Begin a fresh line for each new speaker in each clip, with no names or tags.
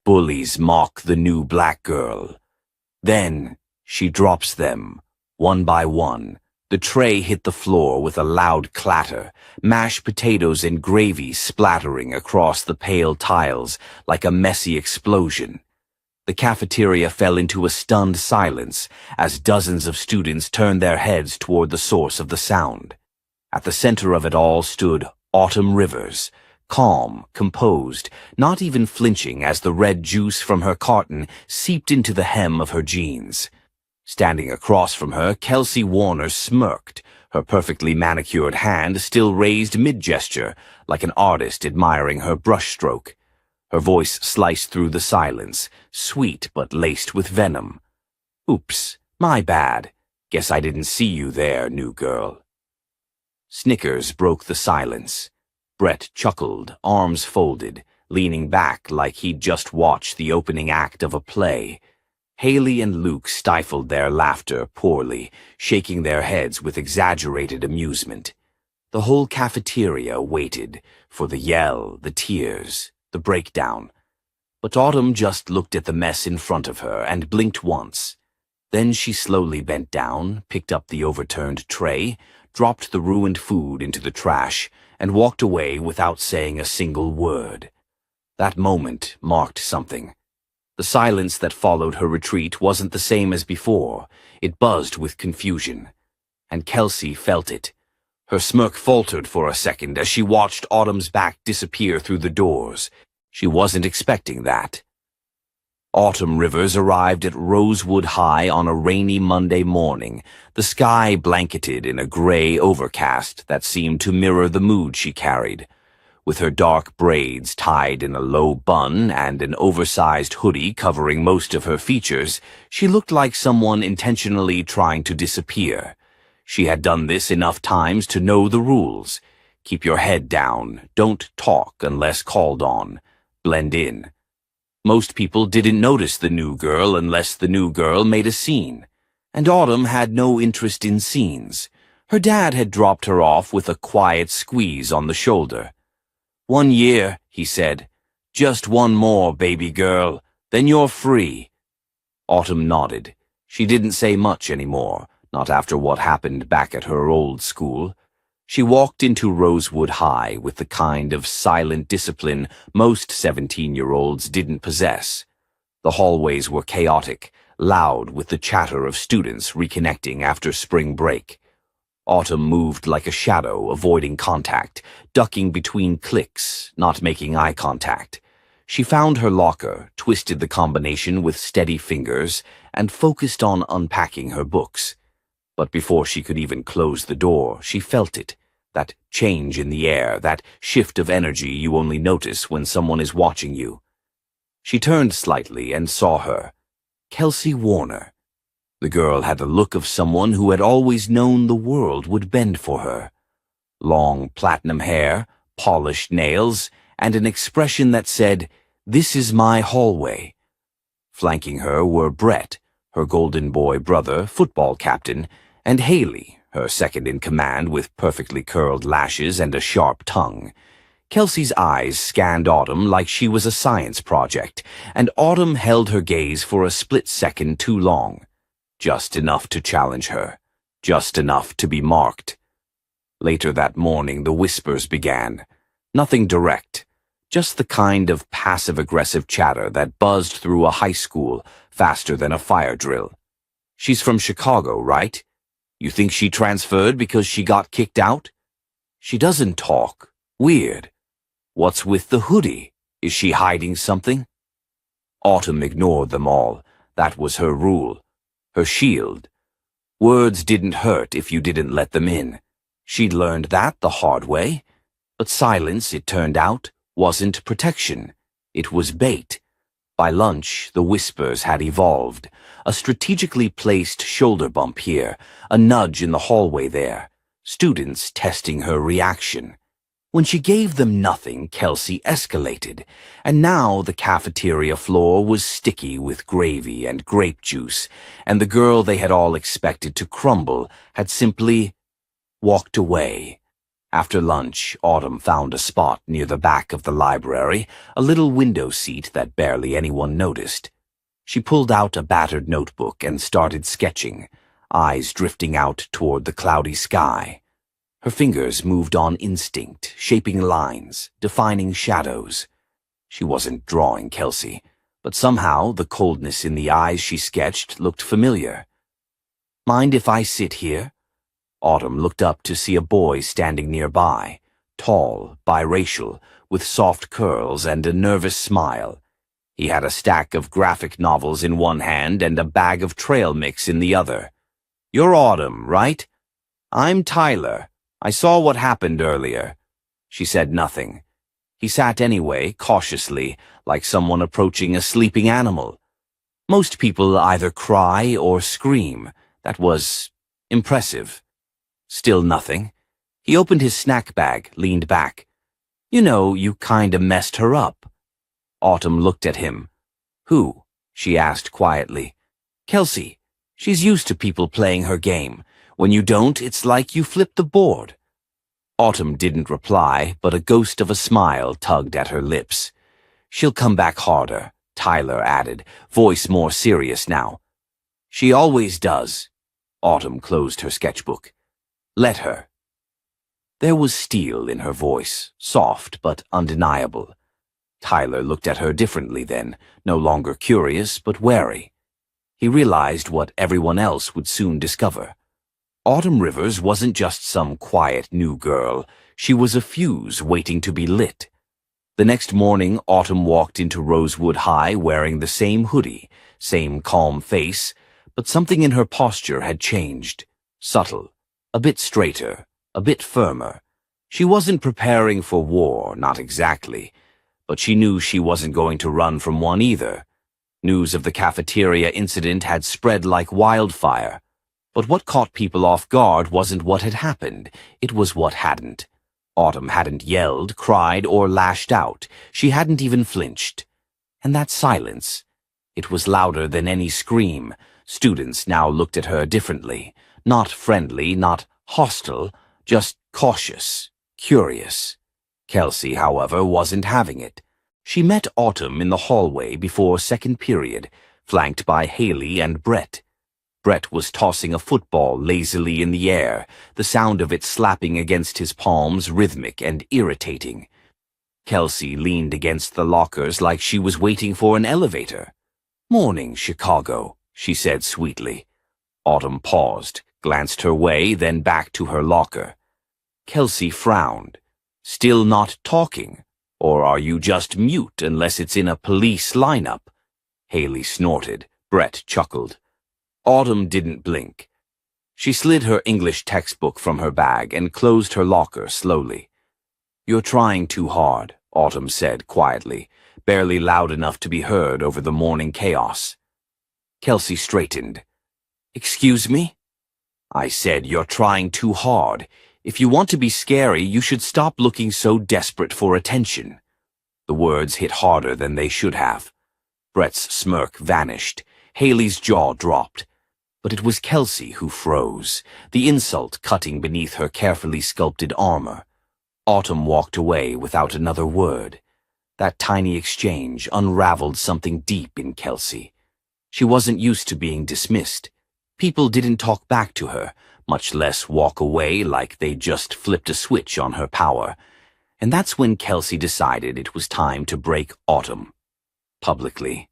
Bullies mock the new black girl. Then she drops them, one by one. The tray hit the floor with a loud clatter, mashed potatoes and gravy splattering across the pale tiles like a messy explosion. The cafeteria fell into a stunned silence as dozens of students turned their heads toward the source of the sound. At the center of it all stood Autumn Rivers, calm, composed, not even flinching as the red juice from her carton seeped into the hem of her jeans. Standing across from her, Kelsey Warner smirked, her perfectly manicured hand still raised mid-gesture, like an artist admiring her brushstroke. Her voice sliced through the silence, sweet but laced with venom. "Oops, my bad. Guess I didn't see you there, new girl." Snickers broke the silence. Brett chuckled, arms folded, leaning back like he'd just watched the opening act of a play. Haley and Luke stifled their laughter poorly, shaking their heads with exaggerated amusement. The whole cafeteria waited for the yell, the tears, the breakdown. But Autumn just looked at the mess in front of her and blinked once. Then she slowly bent down, picked up the overturned tray, dropped the ruined food into the trash, and walked away without saying a single word. That moment marked something. The silence that followed her retreat wasn't the same as before. It buzzed with confusion. And Kelsey felt it. Her smirk faltered for a second as she watched Autumn's back disappear through the doors. She wasn't expecting that. Autumn Rivers arrived at Rosewood High on a rainy Monday morning, the sky blanketed in a gray overcast that seemed to mirror the mood she carried. With her dark braids tied in a low bun and an oversized hoodie covering most of her features, she looked like someone intentionally trying to disappear. She had done this enough times to know the rules. Keep your head down, don't talk unless called on, blend in. Most people didn't notice the new girl unless the new girl made a scene. And Autumn had no interest in scenes. Her dad had dropped her off with a quiet squeeze on the shoulder. "1 year," he said. "Just one more, baby girl. Then you're free." Autumn nodded. She didn't say much anymore, not after what happened back at her old school. She walked into Rosewood High with the kind of silent discipline most 17-year-olds didn't possess. The hallways were chaotic, loud with the chatter of students reconnecting after spring break. Autumn moved like a shadow, avoiding contact, ducking between clicks, not making eye contact. She found her locker, twisted the combination with steady fingers, and focused on unpacking her books. But before she could even close the door, she felt it. That change in the air, that shift of energy you only notice when someone is watching you. She turned slightly and saw her. Kelsey Warner. The girl had the look of someone who had always known the world would bend for her. Long platinum hair, polished nails, and an expression that said, "This is my hallway." Flanking her were Brett, her golden boy brother, football captain, and Haley, her second-in-command with perfectly curled lashes and a sharp tongue. Kelsey's eyes scanned Autumn like she was a science project, and Autumn held her gaze for a split second too long. Just enough to challenge her. Just enough to be marked. Later that morning, the whispers began. Nothing direct. Just the kind of passive-aggressive chatter that buzzed through a high school faster than a fire drill. "She's from Chicago, right? You think she transferred because she got kicked out? She doesn't talk. Weird. What's with the hoodie? Is she hiding something?" Autumn ignored them all. That was her rule. Her shield. Words didn't hurt if you didn't let them in. She'd learned that the hard way. But silence, it turned out, wasn't protection. It was bait. By lunch, the whispers had evolved. A strategically placed shoulder bump here, a nudge in the hallway there. Students testing her reaction. When she gave them nothing, Kelsey escalated, and now the cafeteria floor was sticky with gravy and grape juice, and the girl they had all expected to crumble had simply walked away. After lunch, Autumn found a spot near the back of the library, a little window seat that barely anyone noticed. She pulled out a battered notebook and started sketching, eyes drifting out toward the cloudy sky. Her fingers moved on instinct, shaping lines, defining shadows. She wasn't drawing Kelsey, but somehow the coldness in the eyes she sketched looked familiar. "Mind if I sit here?" Autumn looked up to see a boy standing nearby, tall, biracial, with soft curls and a nervous smile. He had a stack of graphic novels in one hand and a bag of trail mix in the other. "You're Autumn, right?" "I'm Tyler. I saw what happened earlier." She said nothing. He sat anyway, cautiously, like someone approaching a sleeping animal. Most people either cry or scream. That was impressive. Still nothing. He opened his snack bag, leaned back. "You know, you kinda messed her up." Autumn looked at him. "Who?" she asked quietly. "Kelsey. She's used to people playing her game. When you don't, it's like you flip the board." Autumn didn't reply, but a ghost of a smile tugged at her lips. "She'll come back harder," Tyler added, voice more serious now. "She always does." Autumn closed her sketchbook. "Let her." There was steel in her voice, soft but undeniable. Tyler looked at her differently then, no longer curious but wary. He realized what everyone else would soon discover. Autumn Rivers wasn't just some quiet new girl. She was a fuse waiting to be lit. The next morning, Autumn walked into Rosewood High wearing the same hoodie, same calm face, but something in her posture had changed. Subtle, a bit straighter, a bit firmer. She wasn't preparing for war, not exactly, but she knew she wasn't going to run from one either. News of the cafeteria incident had spread like wildfire. But what caught people off guard wasn't what had happened, it was what hadn't. Autumn hadn't yelled, cried, or lashed out. She hadn't even flinched. And that silence, it was louder than any scream. Students now looked at her differently. Not friendly, not hostile, just cautious, curious. Kelsey, however, wasn't having it. She met Autumn in the hallway before second period, flanked by Haley and Brett. Brett was tossing a football lazily in the air, the sound of it slapping against his palms rhythmic and irritating. Kelsey leaned against the lockers like she was waiting for an elevator. "Morning, Chicago," she said sweetly. Autumn paused, glanced her way, then back to her locker. Kelsey frowned. "Still not talking? Or are you just mute unless it's in a police lineup?" Haley snorted. Brett chuckled. Autumn didn't blink. She slid her English textbook from her bag and closed her locker slowly. "You're trying too hard," Autumn said quietly, barely loud enough to be heard over the morning chaos. Kelsey straightened. "Excuse me?" "I said you're trying too hard. If you want to be scary, you should stop looking so desperate for attention." The words hit harder than they should have. Brett's smirk vanished. Haley's jaw dropped. But it was Kelsey who froze, the insult cutting beneath her carefully sculpted armor. Autumn walked away without another word. That tiny exchange unraveled something deep in Kelsey. She wasn't used to being dismissed. People didn't talk back to her, much less walk away like they just flipped a switch on her power. And that's when Kelsey decided it was time to break Autumn. Publicly.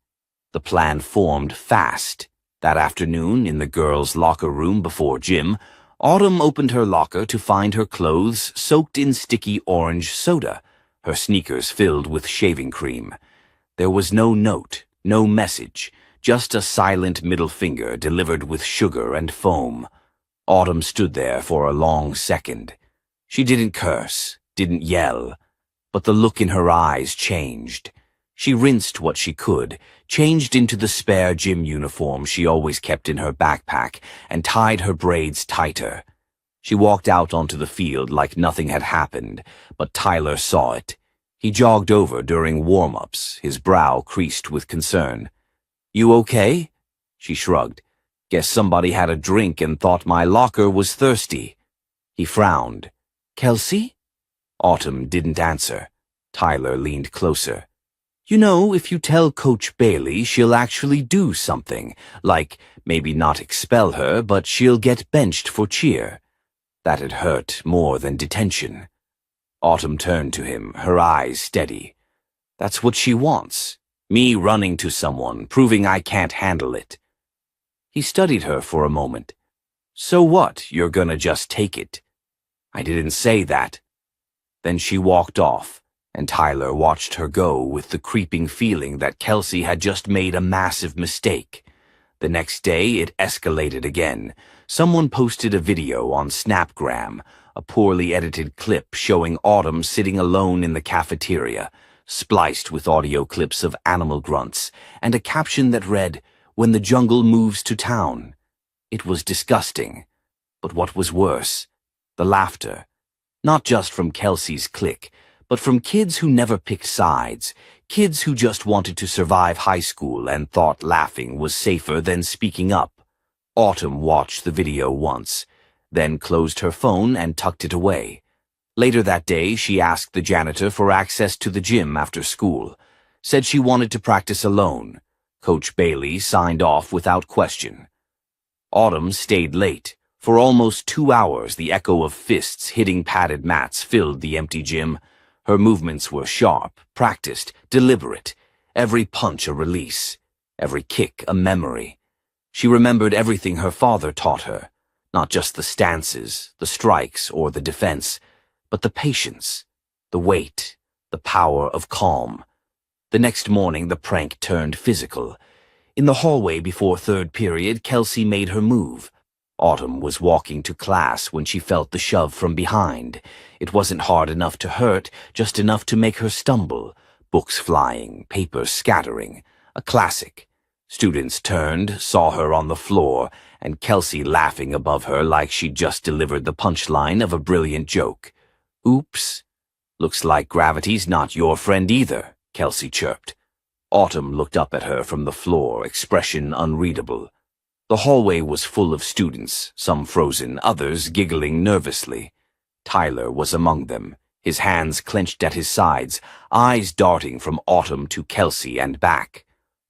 The plan formed fast. That afternoon, in the girls' locker room before gym, Autumn opened her locker to find her clothes soaked in sticky orange soda, her sneakers filled with shaving cream. There was no note, no message, just a silent middle finger delivered with sugar and foam. Autumn stood there for a long second. She didn't curse, didn't yell, but the look in her eyes changed. She rinsed what she could, changed into the spare gym uniform she always kept in her backpack, and tied her braids tighter. She walked out onto the field like nothing had happened, but Tyler saw it. He jogged over during warm-ups, his brow creased with concern. "You okay?" She shrugged. "Guess somebody had a drink and thought my locker was thirsty." He frowned. Kelsey? Autumn didn't answer. Tyler leaned closer. You know, if you tell Coach Bailey, she'll actually do something, like maybe not expel her, but she'll get benched for cheer. That'd hurt more than detention. Autumn turned to him, her eyes steady. That's what she wants. Me running to someone, proving I can't handle it. He studied her for a moment. So what, you're gonna just take it? I didn't say that. Then she walked off, and Tyler watched her go with the creeping feeling that Kelsey had just made a massive mistake. The next day, it escalated again. Someone posted a video on Snapgram, a poorly edited clip showing Autumn sitting alone in the cafeteria, spliced with audio clips of animal grunts, and a caption that read, "When the jungle moves to town." It was disgusting. But what was worse? The laughter. Not just from Kelsey's clique, but from kids who never picked sides, kids who just wanted to survive high school and thought laughing was safer than speaking up. Autumn watched the video once, then closed her phone and tucked it away. Later that day, she asked the janitor for access to the gym after school, said she wanted to practice alone. Coach Bailey signed off without question. Autumn stayed late. For almost 2 hours, the echo of fists hitting padded mats filled the empty gym. Her movements were sharp, practiced, deliberate, every punch a release, every kick a memory. She remembered everything her father taught her, not just the stances, the strikes, or the defense, but the patience, the weight, the power of calm. The next morning, the prank turned physical. In the hallway before third period, Kelsey made her move. Autumn was walking to class when she felt the shove from behind. It wasn't hard enough to hurt, just enough to make her stumble. Books flying, papers scattering. A classic. Students turned, saw her on the floor, and Kelsey laughing above her like she'd just delivered the punchline of a brilliant joke. Oops. Looks like gravity's not your friend either, Kelsey chirped. Autumn looked up at her from the floor, expression unreadable. The hallway was full of students, some frozen, others giggling nervously. Tyler was among them, his hands clenched at his sides, eyes darting from Autumn to Kelsey and back.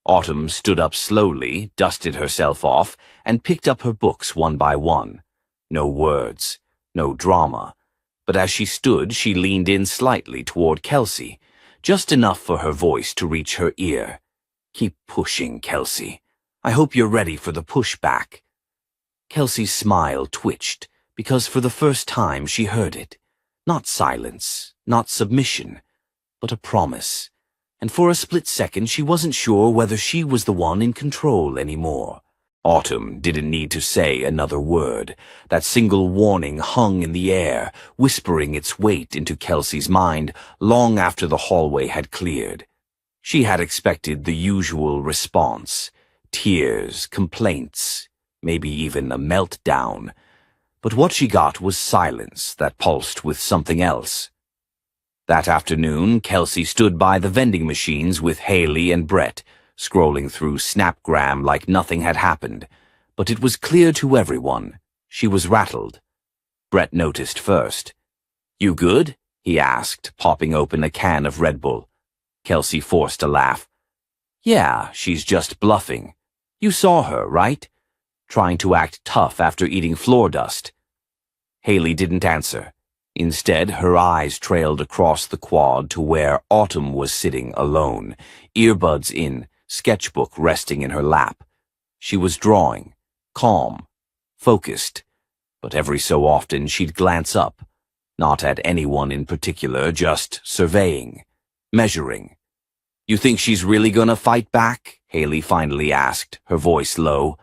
Autumn stood up slowly, dusted herself off, and picked up her books one by one. No words, no drama. But as she stood, she leaned in slightly toward Kelsey, just enough for her voice to reach her ear. Keep pushing, Kelsey. I hope you're ready for the pushback. Kelsey's smile twitched, because for the first time she heard it. Not silence, not submission, but a promise. And for a split second she wasn't sure whether she was the one in control anymore. Autumn didn't need to say another word. That single warning hung in the air, whispering its weight into Kelsey's mind long after the hallway had cleared. She had expected the usual response. Tears, complaints, maybe even a meltdown. But what she got was silence that pulsed with something else. That afternoon, Kelsey stood by the vending machines with Haley and Brett, scrolling through Snapgram like nothing had happened. But it was clear to everyone. She was rattled. Brett noticed first. You good? He asked, popping open a can of Red Bull. Kelsey forced a laugh. Yeah, she's just bluffing. You saw her, right? Trying to act tough after eating floor dust. Haley didn't answer. Instead, her eyes trailed across the quad to where Autumn was sitting alone, earbuds in, sketchbook resting in her lap. She was drawing, calm, focused, but every so often she'd glance up, not at anyone in particular, just surveying, measuring. You think she's really gonna fight back? Haley finally asked, her voice low.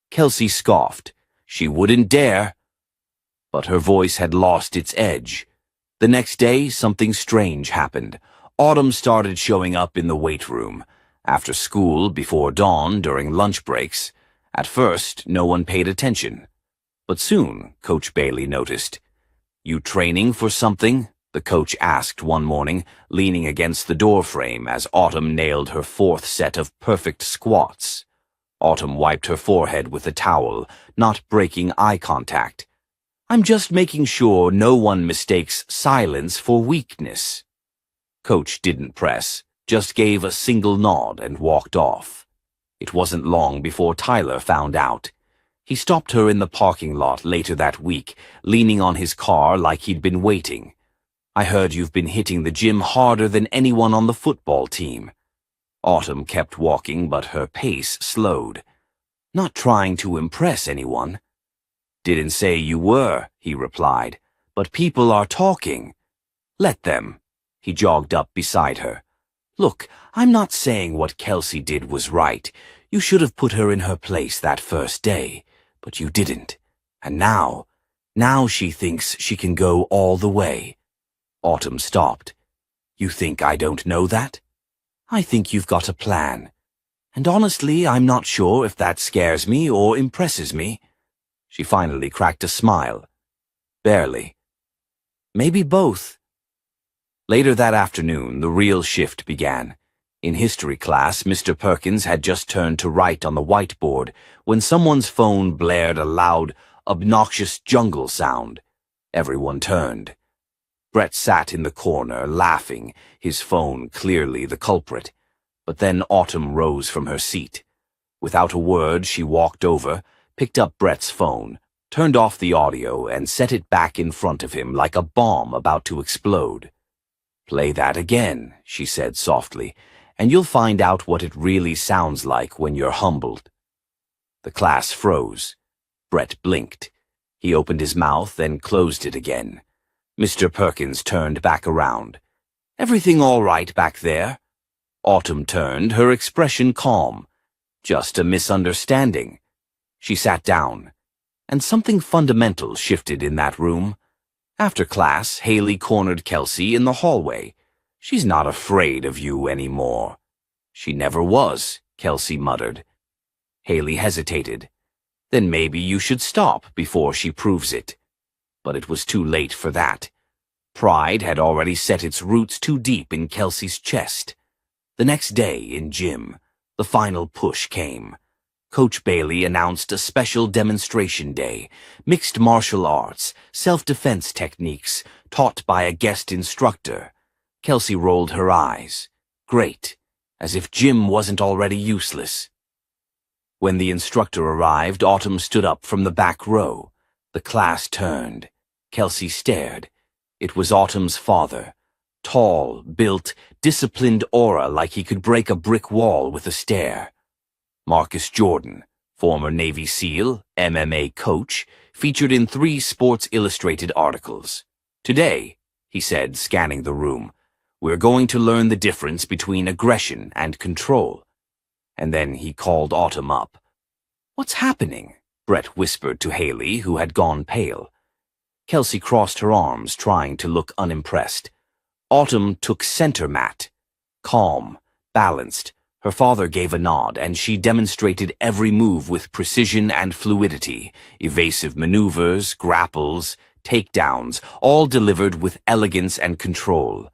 Kelsey scoffed. She wouldn't dare. But her voice had lost its edge. The next day, something strange happened. Autumn started showing up in the weight room. After school, before dawn, during lunch breaks. At first, no one paid attention. But soon, Coach Bailey noticed. You training for something? The coach asked one morning, leaning against the doorframe as Autumn nailed her fourth set of perfect squats. Autumn wiped her forehead with a towel, not breaking eye contact. I'm just making sure no one mistakes silence for weakness." Coach didn't press, just gave a single nod and walked off. It wasn't long before Tyler found out. He stopped her in the parking lot later that week, leaning on his car like he'd been waiting. "I heard you've been hitting the gym harder than anyone on the football team." Autumn kept walking, but her pace slowed. "Not trying to impress anyone." "Didn't say you were," he replied, "but people are talking." "Let them." He jogged up beside her. "Look, I'm not saying what Kelsey did was right. You should have put her in her place that first day, but you didn't. And now she thinks she can go all the way." Autumn stopped. "You think I don't know that? I think you've got a plan. And honestly, I'm not sure if that scares me or impresses me." She finally cracked a smile. "Barely. Maybe both." Later that afternoon, the real shift began. In history class, Mr. Perkins had just turned to write on the whiteboard when someone's phone blared a loud, obnoxious jungle sound. Everyone turned. Brett sat in the corner, laughing, his phone clearly the culprit. But then Autumn rose from her seat. Without a word, she walked over, picked up Brett's phone, turned off the audio, and set it back in front of him like a bomb about to explode. "Play that again," she said softly, "and you'll find out what it really sounds like when you're humbled." The class froze. Brett blinked. He opened his mouth and closed it again. Mr. Perkins turned back around. "Everything all right back there?" Autumn turned, her expression calm. "Just a misunderstanding." She sat down, and something fundamental shifted in that room. After class, Haley cornered Kelsey in the hallway. "She's not afraid of you anymore." "She never was," Kelsey muttered. Haley hesitated. "Then maybe you should stop before she proves it." But it was too late for that. Pride had already set its roots too deep in Kelsey's chest. The next day in gym, the final push came. Coach Bailey announced a special demonstration day, mixed martial arts, self-defense techniques, taught by a guest instructor. Kelsey rolled her eyes. Great, as if gym wasn't already useless. When the instructor arrived, Autumn stood up from the back row. The class turned. Kelsey stared. It was Autumn's father. Tall, built, disciplined aura like he could break a brick wall with a stare. Marcus Jordan, former Navy SEAL, MMA coach, featured in 3 Sports Illustrated articles. "Today," he said, scanning the room, "we're going to learn the difference between aggression and control." And then he called Autumn up. "What's happening?" Brett whispered to Haley, who had gone pale. Kelsey crossed her arms, trying to look unimpressed. Autumn took center mat. Calm, balanced, her father gave a nod, and she demonstrated every move with precision and fluidity, evasive maneuvers, grapples, takedowns, all delivered with elegance and control.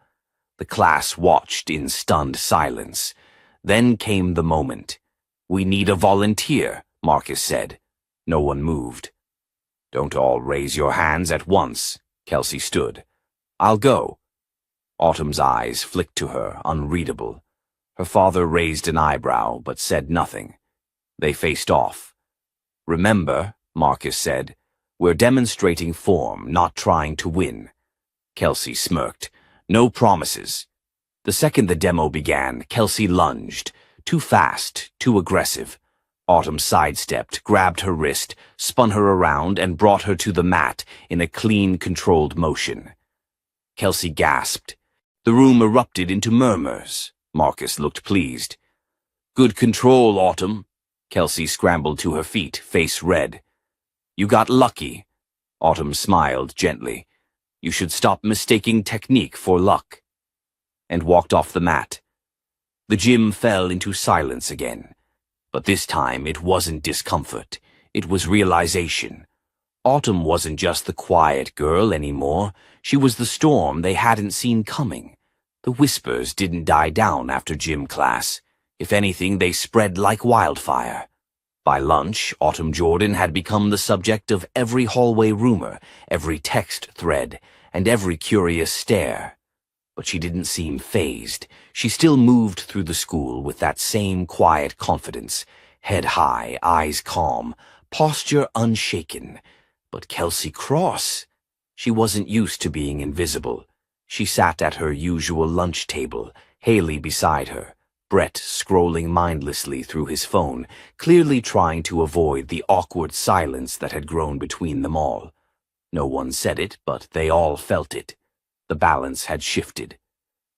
The class watched in stunned silence. Then came the moment. "We need a volunteer," Marcus said. No one moved. "Don't all raise your hands at once," Kelsey stood. "I'll go." Autumn's eyes flicked to her, unreadable. Her father raised an eyebrow, but said nothing. They faced off. "Remember," Marcus said, "we're demonstrating form, not trying to win." Kelsey smirked. "No promises." The second the demo began, Kelsey lunged. Too fast, too aggressive. Autumn sidestepped, grabbed her wrist, spun her around, and brought her to the mat in a clean, controlled motion. Kelsey gasped. The room erupted into murmurs. Marcus looked pleased. "Good control, Autumn." Kelsey scrambled to her feet, face red. "You got lucky." Autumn smiled gently. "You should stop mistaking technique for luck." And walked off the mat. The gym fell into silence again. But this time it wasn't discomfort. It was realization. Autumn wasn't just the quiet girl anymore. She was the storm they hadn't seen coming. The whispers didn't die down after gym class. If anything, they spread like wildfire. By lunch, Autumn Jordan had become the subject of every hallway rumor, every text thread, and every curious stare. But she didn't seem fazed. She still moved through the school with that same quiet confidence, head high, eyes calm, posture unshaken. But Kelsey Cross? She wasn't used to being invisible. She sat at her usual lunch table, Haley beside her, Brett scrolling mindlessly through his phone, clearly trying to avoid the awkward silence that had grown between them all. No one said it, but they all felt it. The balance had shifted.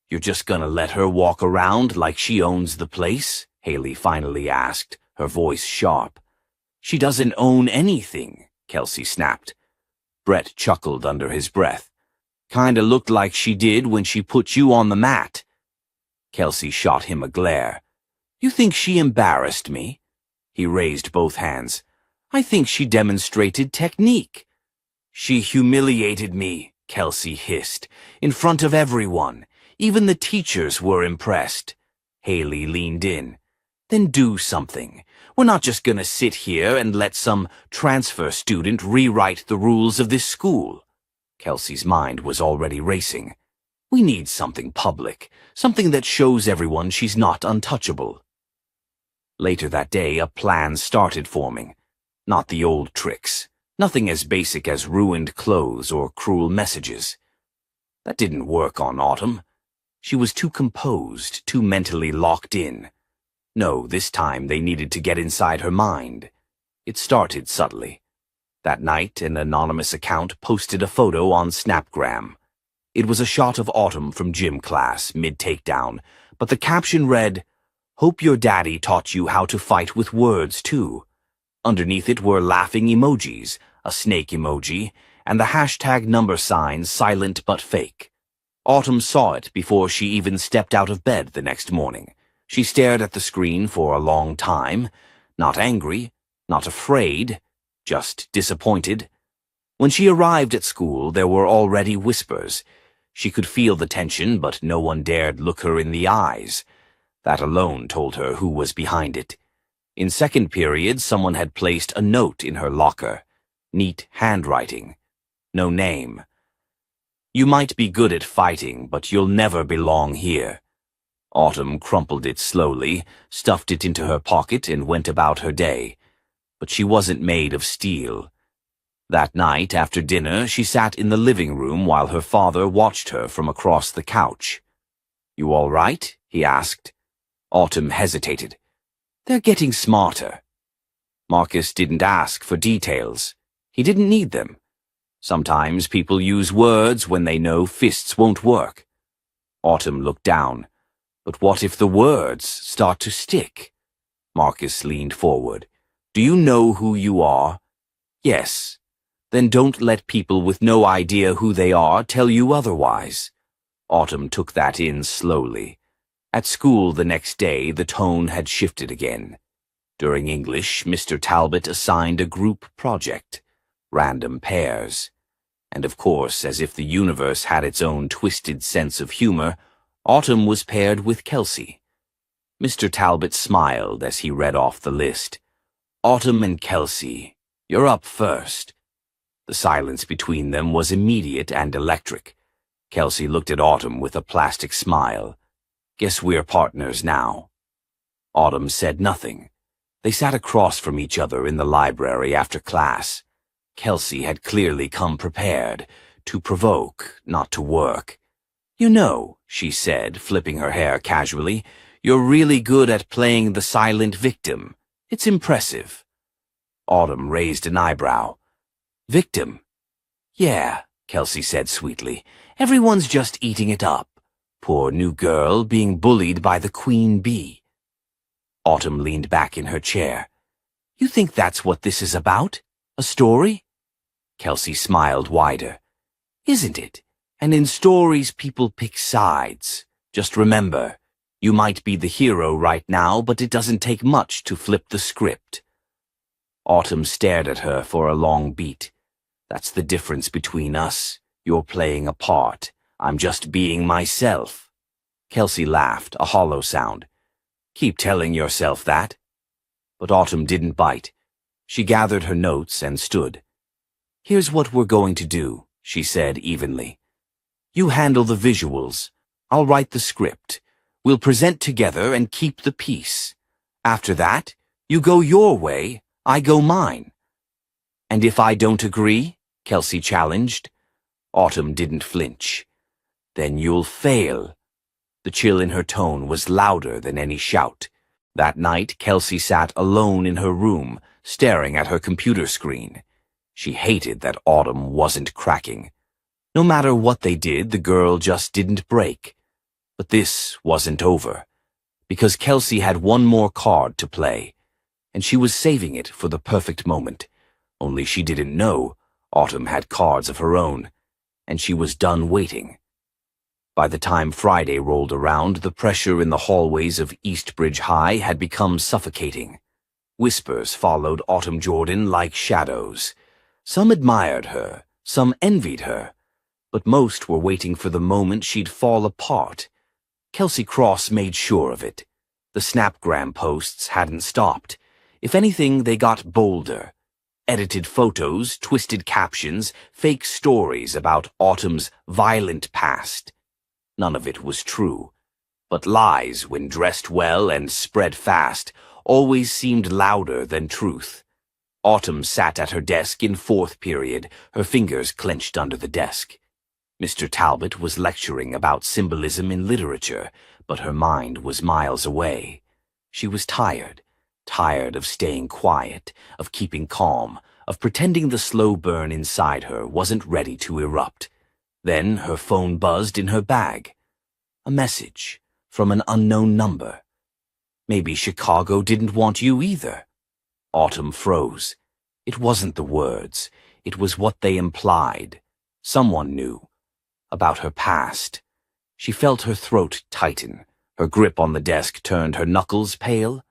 "You're just gonna let her walk around like she owns the place?" Haley finally asked, her voice sharp. "She doesn't own anything," Kelsey snapped. Brett chuckled under his breath. "Kinda looked like she did when she put you on the mat." Kelsey shot him a glare. "You think she embarrassed me?" He raised both hands. "I think she demonstrated technique." "She humiliated me," Kelsey hissed, "in front of everyone. Even the teachers were impressed." Haley leaned in. "Then do something. We're not just gonna sit here and let some transfer student rewrite the rules of this school." Kelsey's mind was already racing. "We need something public, something that shows everyone she's not untouchable." Later that day, a plan started forming. Not the old tricks. Nothing as basic as ruined clothes or cruel messages. That didn't work on Autumn. She was too composed, too mentally locked in. No, this time they needed to get inside her mind. It started subtly. That night, an anonymous account posted a photo on Snapgram. It was a shot of Autumn from gym class, mid-takedown, but the caption read, "Hope your daddy taught you how to fight with words, too." Underneath it were laughing emojis, a snake emoji, and the hashtag number sign silent but fake. Autumn saw it before she even stepped out of bed the next morning. She stared at the screen for a long time, not angry, not afraid, just disappointed. When she arrived at school, there were already whispers. She could feel the tension, but no one dared look her in the eyes. That alone told her who was behind it. In second period, someone had placed a note in her locker. Neat handwriting. No name. "You might be good at fighting, but you'll never belong here." Autumn crumpled it slowly, stuffed it into her pocket, and went about her day. But she wasn't made of steel. That night, after dinner, she sat in the living room while her father watched her from across the couch. "You all right?" he asked. Autumn hesitated. "They're getting smarter." Marcus didn't ask for details. He didn't need them. Sometimes people use words when they know fists won't work. Autumn looked down. But what if the words start to stick? Marcus leaned forward. "Do you know who you are?" "Yes." "Then don't let people with no idea who they are tell you otherwise." Autumn took that in slowly. At school the next day, the tone had shifted again. During English, Mr. Talbot assigned a group project. Random pairs. And of course, as if the universe had its own twisted sense of humor, Autumn was paired with Kelsey. Mr. Talbot smiled as he read off the list. "Autumn and Kelsey, you're up first." The silence between them was immediate and electric. Kelsey looked at Autumn with a plastic smile. "Guess we're partners now." Autumn said nothing. They sat across from each other in the library after class. Kelsey had clearly come prepared, to provoke, not to work. "You know," she said, flipping her hair casually, "you're really good at playing the silent victim. It's impressive." Autumn raised an eyebrow. "Victim?" "Yeah," Kelsey said sweetly. "Everyone's just eating it up. Poor new girl being bullied by the queen bee." Autumn leaned back in her chair. "You think that's what this is about? A story?" Kelsey smiled wider. "Isn't it? And in stories people pick sides. Just remember, you might be the hero right now, but it doesn't take much to flip the script." Autumn stared at her for a long beat. "That's the difference between us. You're playing a part. I'm just being myself." Kelsey laughed, a hollow sound. "Keep telling yourself that." But Autumn didn't bite. She gathered her notes and stood. "Here's what we're going to do," she said evenly. "You handle the visuals. I'll write the script. We'll present together and keep the peace. After that, you go your way, I go mine." "And if I don't agree?" Kelsey challenged. Autumn didn't flinch. "Then you'll fail." The chill in her tone was louder than any shout. That night, Kelsey sat alone in her room, staring at her computer screen. She hated that Autumn wasn't cracking. No matter what they did, the girl just didn't break. But this wasn't over, because Kelsey had one more card to play, and she was saving it for the perfect moment. Only she didn't know Autumn had cards of her own, and she was done waiting. By the time Friday rolled around, the pressure in the hallways of Eastbridge High had become suffocating. Whispers followed Autumn Jordan like shadows. Some admired her, some envied her, but most were waiting for the moment she'd fall apart. Kelsey Cross made sure of it. The Snapgram posts hadn't stopped. If anything, they got bolder. Edited photos, twisted captions, fake stories about Autumn's violent past. None of it was true. But lies, when dressed well and spread fast, always seemed louder than truth. Autumn sat at her desk in fourth period, her fingers clenched under the desk. Mr. Talbot was lecturing about symbolism in literature, but her mind was miles away. She was tired of staying quiet, of keeping calm, of pretending the slow burn inside her wasn't ready to erupt. Then her phone buzzed in her bag. A message from an unknown number. Maybe Chicago didn't want you either. Autumn froze. It wasn't the words. It was what they implied. Someone knew. About her past. She felt her throat tighten. Her grip on the desk turned her knuckles pale.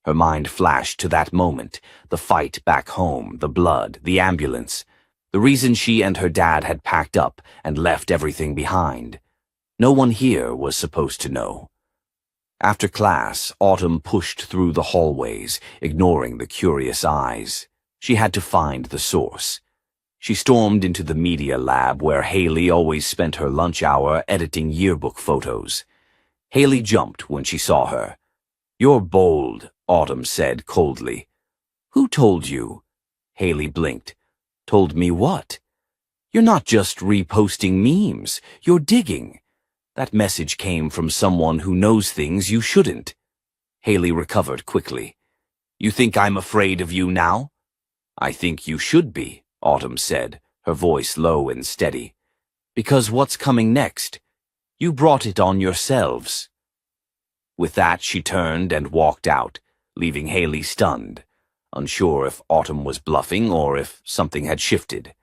Her mind flashed to that moment, the fight back home, the blood, the ambulance, the reason she and her dad had packed up and left everything behind. No one here was supposed to know. After class, Autumn pushed through the hallways, ignoring the curious eyes. She had to find the source. She stormed into the media lab where Haley always spent her lunch hour editing yearbook photos. Haley jumped when she saw her. "You're bold," Autumn said coldly. "Who told you?" Haley blinked. "Told me what?" "You're not just reposting memes. You're digging." That message came from someone who knows things you shouldn't. Haley recovered quickly. "You think I'm afraid of you now?" "I think you should be," Autumn said, her voice low and steady. "Because what's coming next? You brought it on yourselves." With that, she turned and walked out, leaving Haley stunned, unsure if Autumn was bluffing or if something had shifted.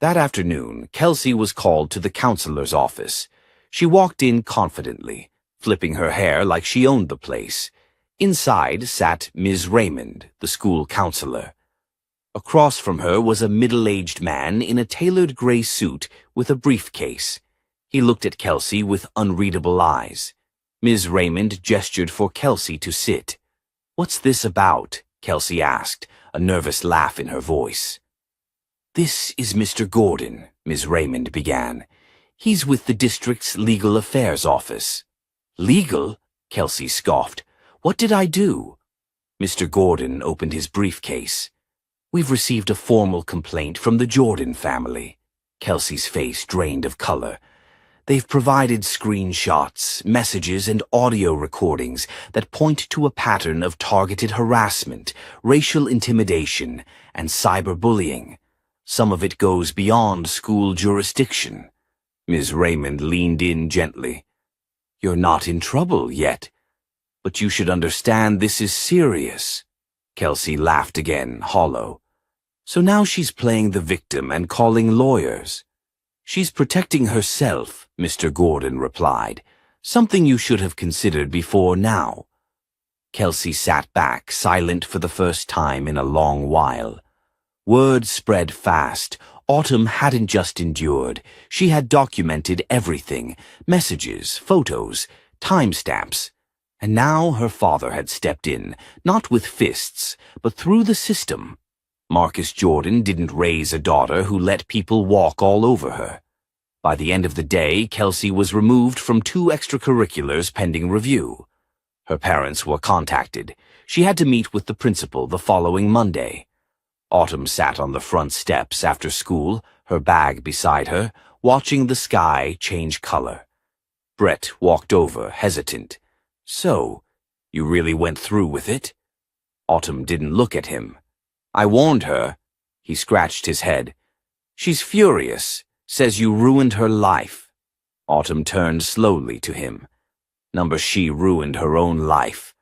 That afternoon, Kelsey was called to the counselor's office. She walked in confidently, flipping her hair like she owned the place. Inside sat Ms. Raymond, the school counselor. Across from her was a middle-aged man in a tailored gray suit with a briefcase. He looked at Kelsey with unreadable eyes. Ms. Raymond gestured for Kelsey to sit. "What's this about?" Kelsey asked, a nervous laugh in her voice. "This is Mr. Gordon," Ms. Raymond began. "He's with the district's legal affairs office." "Legal?" Kelsey scoffed. "What did I do?" Mr. Gordon opened his briefcase. "We've received a formal complaint from the Jordan family." Kelsey's face drained of color. "They've provided screenshots, messages, and audio recordings that point to a pattern of targeted harassment, racial intimidation, and cyberbullying. Some of it goes beyond school jurisdiction." Ms. Raymond leaned in gently. "You're not in trouble yet, but you should understand this is serious." Kelsey laughed again, hollow. "So now she's playing the victim and calling lawyers." "She's protecting herself," Mr. Gordon replied. "Something you should have considered before now." Kelsey sat back, silent for the first time in a long while. Word spread fast. Autumn hadn't just endured. She had documented everything. Messages, photos, timestamps. And now her father had stepped in, not with fists, but through the system. Marcus Jordan didn't raise a daughter who let people walk all over her. By the end of the day, Kelsey was removed from 2 extracurriculars pending review. Her parents were contacted. She had to meet with the principal the following Monday. Autumn sat on the front steps after school, her bag beside her, watching the sky change color. Brett walked over, hesitant. "So, you really went through with it?" Autumn didn't look at him. "I warned her." He scratched his head. "She's furious, says you ruined her life." Autumn turned slowly to him. "Number she ruined her own life.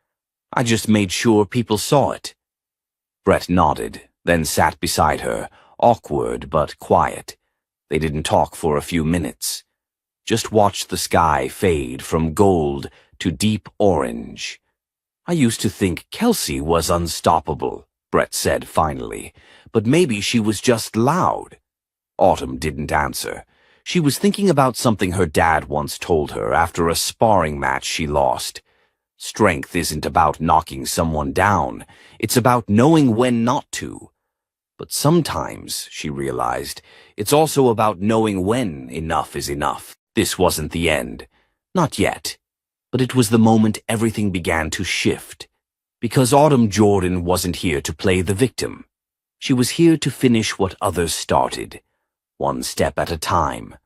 I just made sure people saw it." Brett nodded, then sat beside her, awkward but quiet. They didn't talk for a few minutes. Just watched the sky fade from gold to deep orange. "I used to think Kelsey was unstoppable," Brett said finally, "but maybe she was just loud." Autumn didn't answer. She was thinking about something her dad once told her after a sparring match she lost. Strength isn't about knocking someone down. It's about knowing when not to. But sometimes, she realized, it's also about knowing when enough is enough. This wasn't the end. Not yet. But it was the moment everything began to shift. Because Autumn Jordan wasn't here to play the victim. She was here to finish what others started. One step at a time.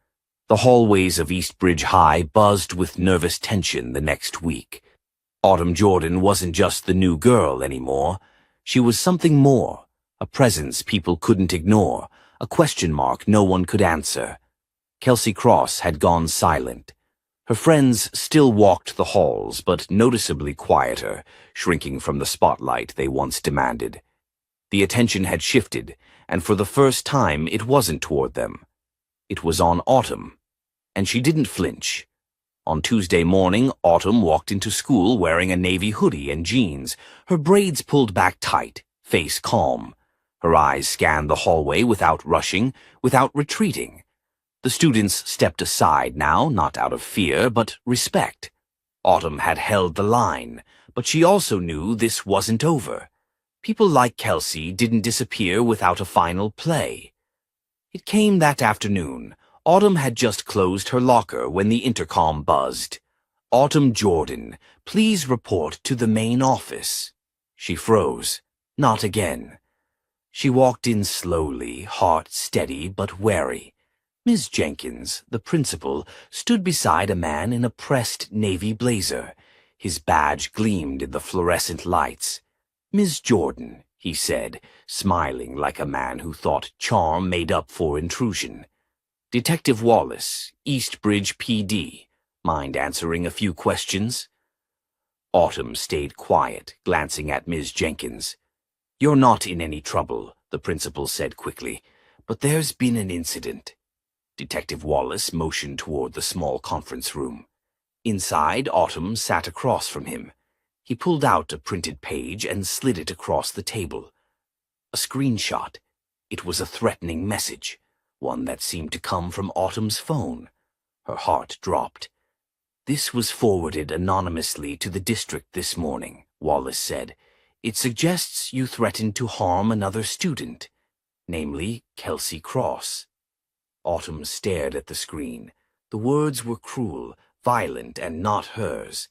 The hallways of Eastbridge High buzzed with nervous tension the next week. Autumn Jordan wasn't just the new girl anymore. She was something more, a presence people couldn't ignore, a question mark no one could answer. Kelsey Cross had gone silent. Her friends still walked the halls, but noticeably quieter, shrinking from the spotlight they once demanded. The attention had shifted, and for the first time it wasn't toward them. It was on Autumn, and she didn't flinch. On Tuesday morning, Autumn walked into school wearing a navy hoodie and jeans, her braids pulled back tight, face calm. Her eyes scanned the hallway without rushing, without retreating. The students stepped aside now, not out of fear, but respect. Autumn had held the line, but she also knew this wasn't over. People like Kelsey didn't disappear without a final play. It came that afternoon. Autumn had just closed her locker when the intercom buzzed. "Autumn Jordan, please report to the main office." She froze. Not again. She walked in slowly, heart steady but wary. Ms. Jenkins, the principal, stood beside a man in a pressed navy blazer. His badge gleamed in the fluorescent lights. "Ms. Jordan," he said, smiling like a man who thought charm made up for intrusion. "Detective Wallace, Eastbridge PD. Mind answering a few questions?" Autumn stayed quiet, glancing at Ms. Jenkins. "You're not in any trouble," the principal said quickly, "but there's been an incident." Detective Wallace motioned toward the small conference room. Inside, Autumn sat across from him. He pulled out a printed page and slid it across the table. A screenshot. It was a threatening message, one that seemed to come from Autumn's phone. Her heart dropped. "This was forwarded anonymously to the district this morning," Wallace said. "It suggests you threatened to harm another student, namely Kelsey Cross." Autumn stared at the screen. The words were cruel, violent, and not hers.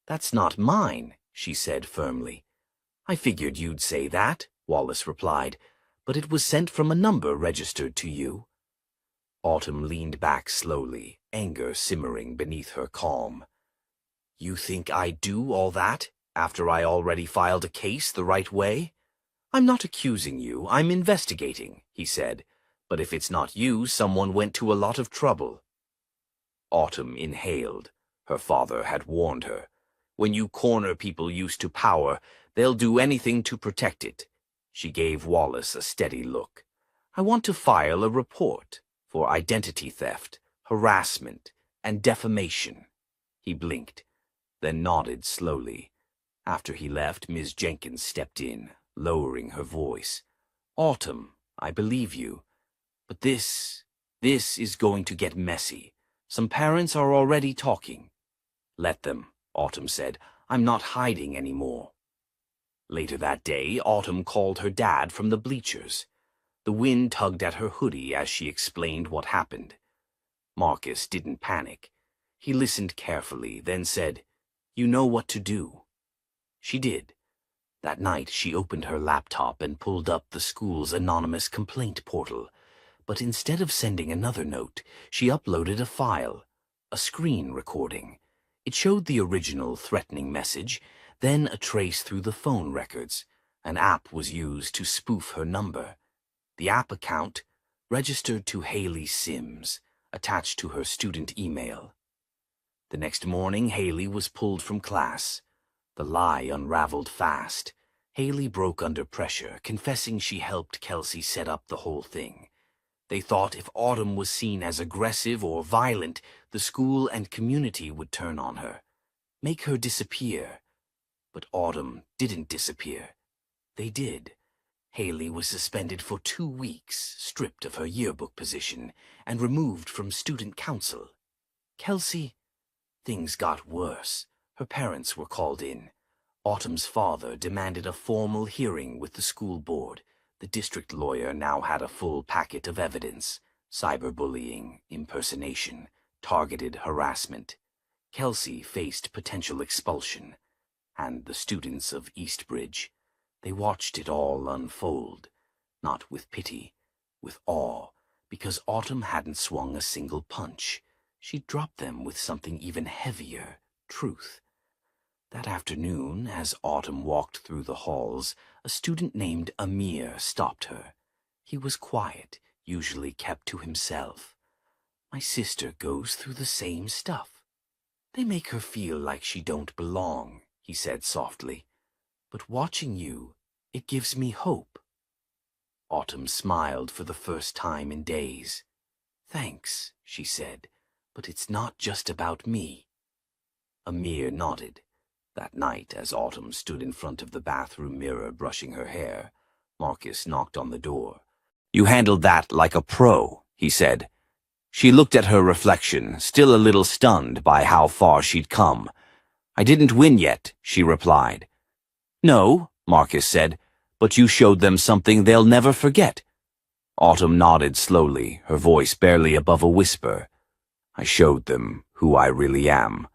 "That's not mine," she said firmly. "I figured you'd say that," Wallace replied, "but it was sent from a number registered to you." Autumn leaned back slowly, anger simmering beneath her calm. "You think I'd do all that, after I already filed a case the right way?" "I'm not accusing you, I'm investigating," he said. "But if it's not you, someone went to a lot of trouble." Autumn inhaled. Her father had warned her. When you corner people used to power, they'll do anything to protect it. She gave Wallace a steady look. "I want to file a report for identity theft, harassment, and defamation." He blinked, then nodded slowly. After he left, Ms. Jenkins stepped in, lowering her voice. "Autumn, I believe you. But this is going to get messy. Some parents are already talking." "Let them," Autumn said. I'm not hiding anymore." Later that day, Autumn called her dad from the bleachers. The wind tugged at her hoodie as she explained what happened. Marcus didn't panic. He listened carefully, then said, "You know what to do." She did. That night, she opened her laptop and pulled up the school's anonymous complaint portal. But instead of sending another note, she uploaded a file, a screen recording. It showed the original threatening message, then a trace through the phone records. An app was used to spoof her number. The app account registered to Haley Sims, attached to her student email. The next morning, Haley was pulled from class. The lie unraveled fast. Haley broke under pressure, confessing she helped Kelsey set up the whole thing. They thought if Autumn was seen as aggressive or violent, the school and community would turn on her, make her disappear. But Autumn didn't disappear. They did. Haley was suspended for 2 weeks, stripped of her yearbook position, and removed from student council. Kelsey, things got worse. Her parents were called in. Autumn's father demanded a formal hearing with the school board. The district lawyer now had a full packet of evidence: cyberbullying, impersonation, targeted harassment. Kelsey faced potential expulsion, and the students of Eastbridge, they watched it all unfold, not with pity, with awe, because Autumn hadn't swung a single punch. She dropped them with something even heavier: truth. That afternoon, as Autumn walked through the halls, a student named Amir stopped her. He was quiet, usually kept to himself. "My sister goes through the same stuff. They make her feel like she don't belong," he said softly. "But watching you, it gives me hope." Autumn smiled for the first time in days. "Thanks," she said, "but it's not just about me." Amir nodded. That night, as Autumn stood in front of the bathroom mirror brushing her hair, Marcus knocked on the door. "You handled that like a pro," he said. She looked at her reflection, still a little stunned by how far she'd come. "I didn't win yet," she replied. "No," Marcus said, "but you showed them something they'll never forget." Autumn nodded slowly, her voice barely above a whisper. "I showed them who I really am."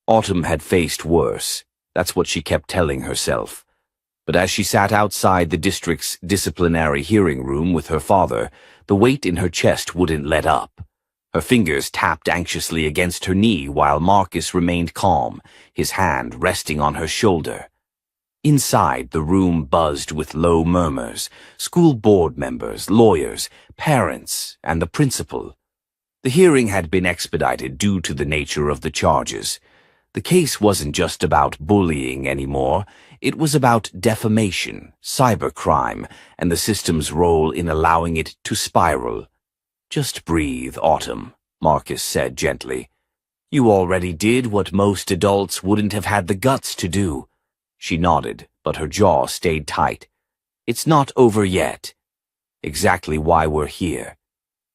Autumn had faced worse. That's what she kept telling herself. But as she sat outside the district's disciplinary hearing room with her father, the weight in her chest wouldn't let up. Her fingers tapped anxiously against her knee while Marcus remained calm, his hand resting on her shoulder. Inside, the room buzzed with low murmurs: school board members, lawyers, parents, and the principal. The hearing had been expedited due to the nature of the charges. The case wasn't just about bullying anymore. It was about defamation, cybercrime, and the system's role in allowing it to spiral. "Just breathe, Autumn," Marcus said gently. "You already did what most adults wouldn't have had the guts to do." She nodded, but her jaw stayed tight. "It's not over yet. Exactly why we're here."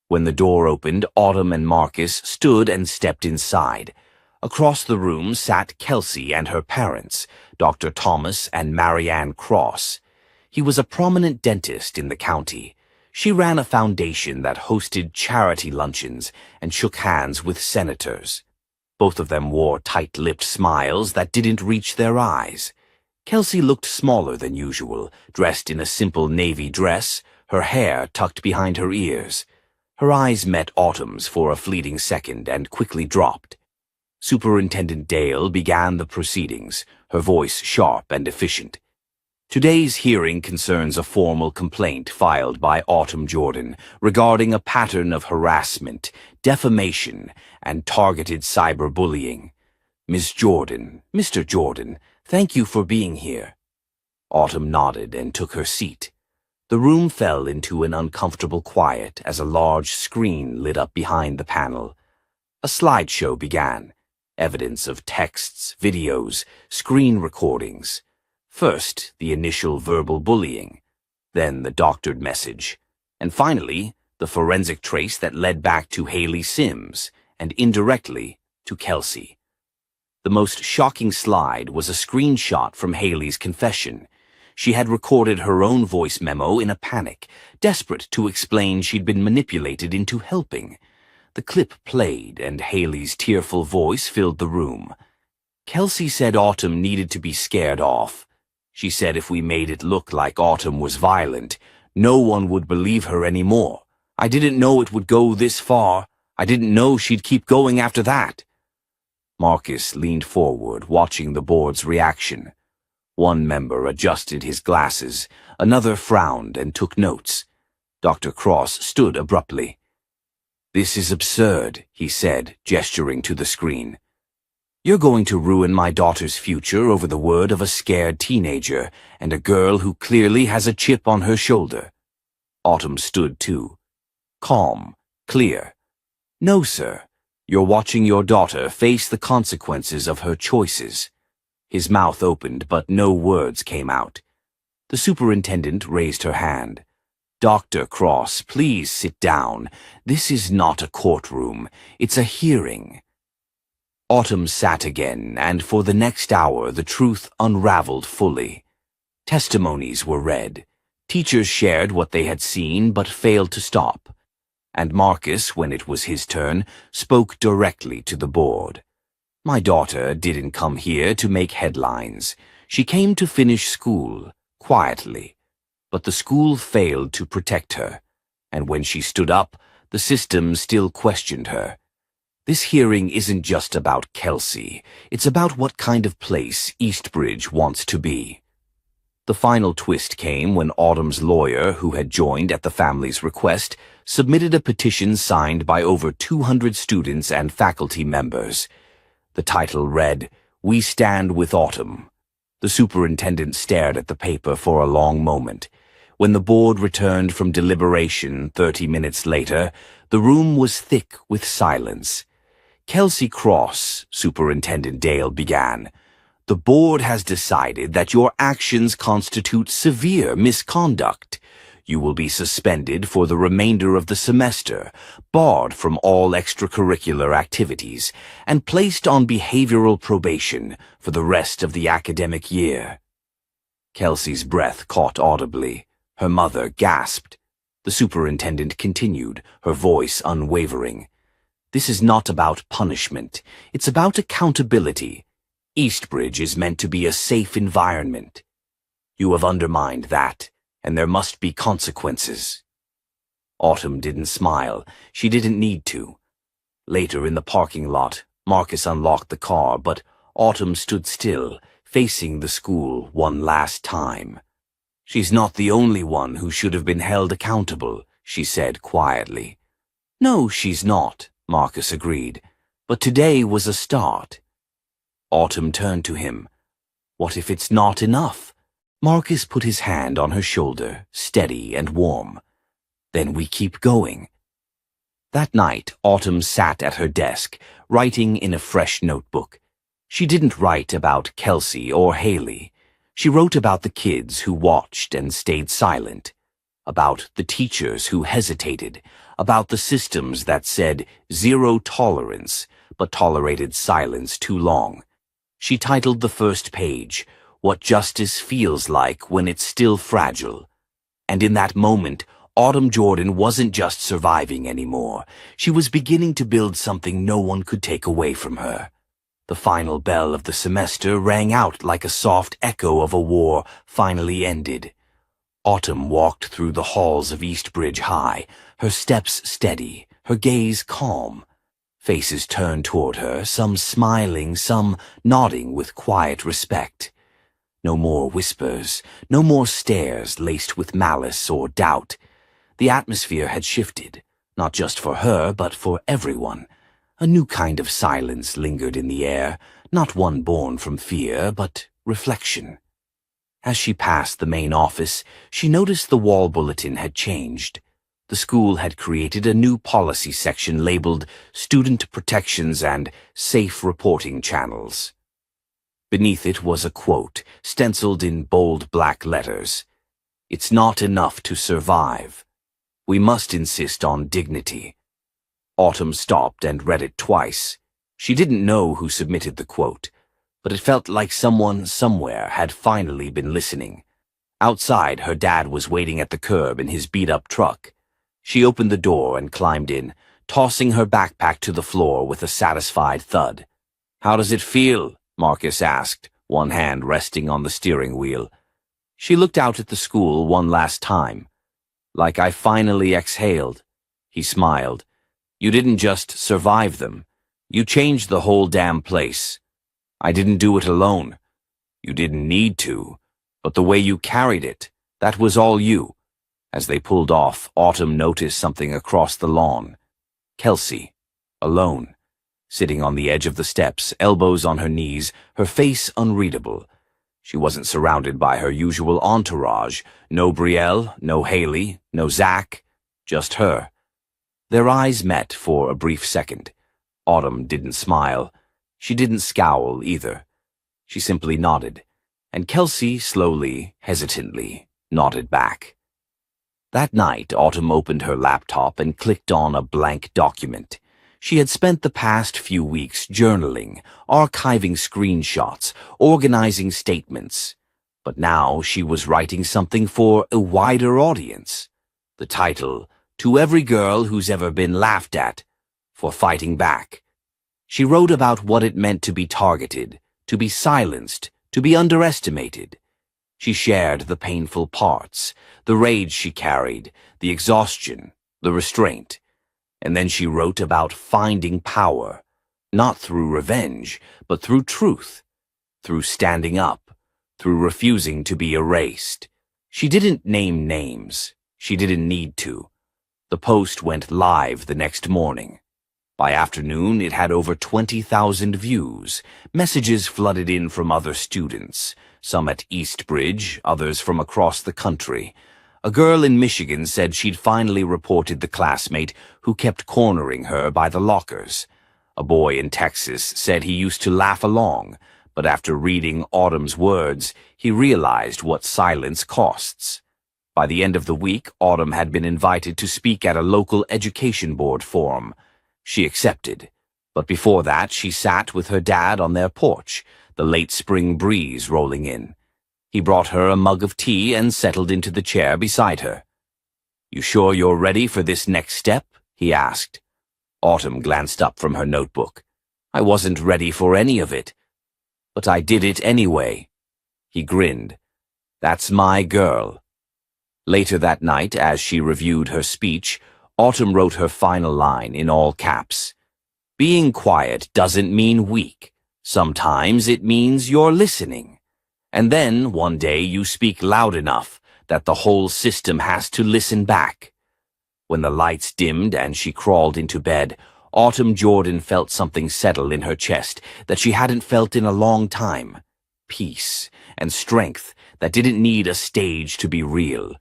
When the door opened, Autumn and Marcus stood and stepped inside. Across the room sat Kelsey and her parents, Dr. Thomas and Marianne Cross. He was a prominent dentist in the county. She ran a foundation that hosted charity luncheons and shook hands with senators. Both of them wore tight-lipped smiles that didn't reach their eyes. Kelsey looked smaller than usual, dressed in a simple navy dress, her hair tucked behind her ears. Her eyes met Autumn's for a fleeting second and quickly dropped. Superintendent Dale began the proceedings, her voice sharp and efficient. "Today's hearing concerns a formal complaint filed by Autumn Jordan regarding a pattern of harassment, defamation, and targeted cyberbullying. Ms. Jordan, Mr. Jordan, thank you for being here." Autumn nodded and took her seat. The room fell into an uncomfortable quiet as a large screen lit up behind the panel. A slideshow began. Evidence of texts, videos, screen recordings. First, the initial verbal bullying, then the doctored message, and finally, the forensic trace that led back to Haley Sims and indirectly to Kelsey. The most shocking slide was a screenshot from Haley's confession. She had recorded her own voice memo in a panic, desperate to explain she'd been manipulated into helping. The clip played, and Haley's tearful voice filled the room. Kelsey said Autumn needed to be scared off. She said if we made it look like Autumn was violent, no one would believe her anymore. I didn't know it would go this far. I didn't know she'd keep going after that. Marcus leaned forward, watching the board's reaction. One member adjusted his glasses, another frowned and took notes. Dr. Cross stood abruptly. "This is absurd," he said, gesturing to the screen. "You're going to ruin my daughter's future over the word of a scared teenager and a girl who clearly has a chip on her shoulder." Autumn stood too. Calm, clear. "No, sir. You're watching your daughter face the consequences of her choices." His mouth opened, but no words came out. The superintendent raised her hand. "Dr. Cross, please sit down. This is not a courtroom. It's a hearing." Autumn sat again, and for the next hour the truth unraveled fully. Testimonies were read. Teachers shared what they had seen, but failed to stop. And Marcus, when it was his turn, spoke directly to the board. "My daughter didn't come here to make headlines. She came to finish school, quietly. But the school failed to protect her, and when she stood up, the system still questioned her. This hearing isn't just about Kelsey. It's about what kind of place Eastbridge wants to be." The final twist came when Autumn's lawyer, who had joined at the family's request, submitted a petition signed by over 200 students and faculty members. The title read, "We Stand with Autumn." The superintendent stared at the paper for a long moment. When the board returned from deliberation 30 minutes later, the room was thick with silence. "Kelsey Cross," Superintendent Dale began, "the board has decided that your actions constitute severe misconduct. You will be suspended for the remainder of the semester, barred from all extracurricular activities, and placed on behavioral probation for the rest of the academic year." Kelsey's breath caught audibly. Her mother gasped. The superintendent continued, her voice unwavering. "This is not about punishment. It's about accountability. Eastbridge is meant to be a safe environment. You have undermined that, and there must be consequences." Autumn didn't smile. She didn't need to. Later in the parking lot, Marcus unlocked the car, but Autumn stood still, facing the school one last time. "She's not the only one who should have been held accountable," she said quietly. "No, she's not," Marcus agreed, "but today was a start." Autumn turned to him. "What if it's not enough?" Marcus put his hand on her shoulder, steady and warm. "Then we keep going." That night, Autumn sat at her desk, writing in a fresh notebook. She didn't write about Kelsey or Haley. She wrote about the kids who watched and stayed silent, about the teachers who hesitated, about the systems that said zero tolerance, but tolerated silence too long. She titled the first page, "What Justice Feels Like When It's Still Fragile." And in that moment, Autumn Jordan wasn't just surviving anymore. She was beginning to build something no one could take away from her. The final bell of the semester rang out like a soft echo of a war finally ended. Autumn walked through the halls of Eastbridge High, her steps steady, her gaze calm. Faces turned toward her, some smiling, some nodding with quiet respect. No more whispers, no more stares laced with malice or doubt. The atmosphere had shifted, not just for her, but for everyone. A new kind of silence lingered in the air, not one born from fear, but reflection. As she passed the main office, she noticed the wall bulletin had changed. The school had created a new policy section labeled Student Protections and Safe Reporting Channels. Beneath it was a quote, stenciled in bold black letters. "It's not enough to survive. We must insist on dignity." Autumn stopped and read it twice. She didn't know who submitted the quote, but it felt like someone somewhere had finally been listening. Outside, her dad was waiting at the curb in his beat-up truck. She opened the door and climbed in, tossing her backpack to the floor with a satisfied thud. "How does it feel?" Marcus asked, one hand resting on the steering wheel. She looked out at the school one last time. "Like I finally exhaled." He smiled. "You didn't just survive them. You changed the whole damn place. I didn't do it alone. You didn't need to. But the way you carried it, that was all you." As they pulled off, Autumn noticed something across the lawn. Kelsey, alone, sitting on the edge of the steps, elbows on her knees, her face unreadable. She wasn't surrounded by her usual entourage. No Brielle, no Haley, no Zach, just her. Their eyes met for a brief second. Autumn didn't smile. She didn't scowl either. She simply nodded, and Kelsey slowly, hesitantly, nodded back. That night, Autumn opened her laptop and clicked on a blank document. She had spent the past few weeks journaling, archiving screenshots, organizing statements. But now she was writing something for a wider audience. The title, "To Every Girl Who's Ever Been Laughed At for Fighting Back." She wrote about what it meant to be targeted, to be silenced, to be underestimated. She shared the painful parts, the rage she carried, the exhaustion, the restraint. And then she wrote about finding power, not through revenge, but through truth, through standing up, through refusing to be erased. She didn't name names. She didn't need to. The post went live the next morning. By afternoon, it had over 20,000 views. Messages flooded in from other students, some at Eastbridge, others from across the country. A girl in Michigan said she'd finally reported the classmate who kept cornering her by the lockers. A boy in Texas said he used to laugh along, but after reading Autumn's words, he realized what silence costs. By the end of the week, Autumn had been invited to speak at a local education board forum. She accepted, but before that she sat with her dad on their porch, the late spring breeze rolling in. He brought her a mug of tea and settled into the chair beside her. "You sure you're ready for this next step?" he asked. Autumn glanced up from her notebook. "I wasn't ready for any of it. But I did it anyway." He grinned. "That's my girl." Later that night, as she reviewed her speech, Autumn wrote her final line in all caps. "Being quiet doesn't mean weak. Sometimes it means you're listening. And then, one day, you speak loud enough that the whole system has to listen back." When the lights dimmed and she crawled into bed, Autumn Jordan felt something settle in her chest that she hadn't felt in a long time. Peace and strength that didn't need a stage to be real.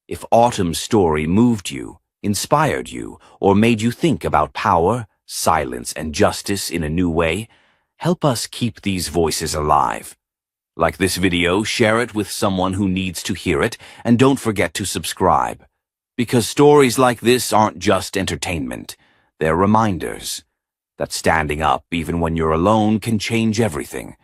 If Autumn's story moved you, inspired you, or made you think about power, silence, and justice in a new way, help us keep these voices alive. Like this video, share it with someone who needs to hear it, and don't forget to subscribe. Because stories like this aren't just entertainment. They're reminders that standing up even when you're alone can change everything.